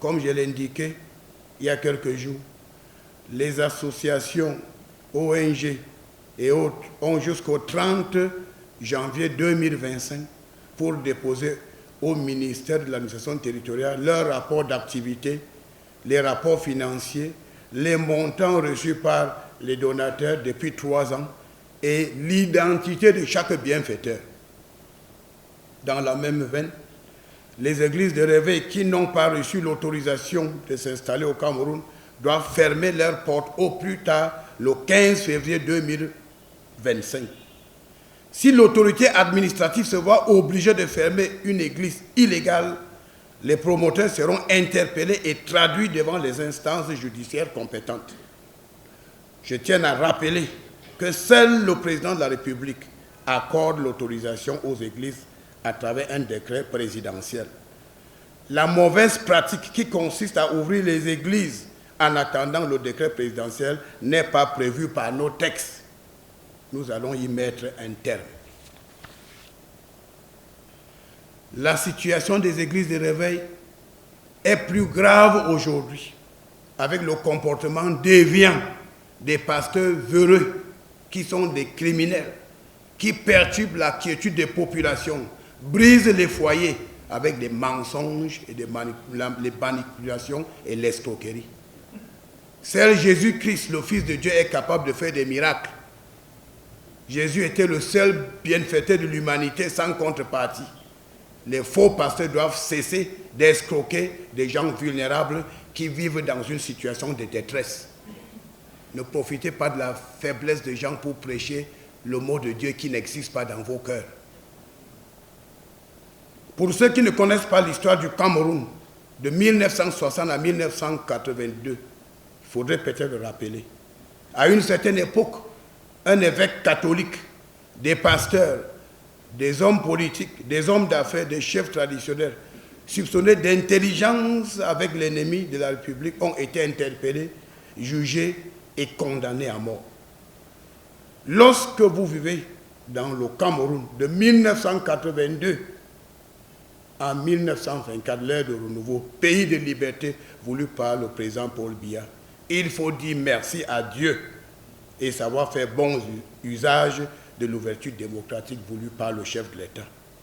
comme je l'ai indiqué il y a quelques jours, les associations ONG et autres ont jusqu'au 30 janvier 2025 pour déposer au ministère de l'administration territoriale leur rapport d'activité, les rapports financiers, les montants reçus par les donateurs depuis 3 ans et l'identité de chaque bienfaiteur. Dans la même veine, les églises de réveil qui n'ont pas reçu l'autorisation de s'installer au Cameroun doivent fermer leurs portes au plus tard le 15 février 2025. Si l'autorité administrative se voit obligée de fermer une église illégale, les promoteurs seront interpellés et traduits devant les instances judiciaires compétentes. Je tiens à rappeler que seul le président de la République accorde l'autorisation aux églises à travers un décret présidentiel. La mauvaise pratique qui consiste à ouvrir les églises en attendant le décret présidentiel n'est pas prévue par nos textes. Nous allons y mettre un terme. La situation des églises de réveil est plus grave aujourd'hui, avec le comportement déviant des pasteurs véreux qui sont des criminels, qui perturbent la quiétude des populations, brisent les foyers avec des mensonges et les manipulations et l'escroquerie. Seul Jésus-Christ, le Fils de Dieu, est capable de faire des miracles. Jésus était le seul bienfaiteur de l'humanité sans contrepartie. Les faux pasteurs doivent cesser d'escroquer des gens vulnérables qui vivent dans une situation de détresse. Ne profitez pas de la faiblesse des gens pour prêcher le mot de Dieu qui n'existe pas dans vos cœurs. Pour ceux qui ne connaissent pas l'histoire du Cameroun, de 1960 à 1982, il faudrait peut-être le rappeler. À une certaine époque, un évêque catholique, des pasteurs, des hommes politiques, des hommes d'affaires, des chefs traditionnels, soupçonnés d'intelligence avec l'ennemi de la République, ont été interpellés, jugés et condamnés à mort. Lorsque vous vivez dans le Cameroun de 1982 à 1924, l'ère de renouveau, pays de liberté voulu par le président Paul Biya, il faut dire merci à Dieu et savoir faire bon usage de l'ouverture démocratique voulue par le chef de l'État.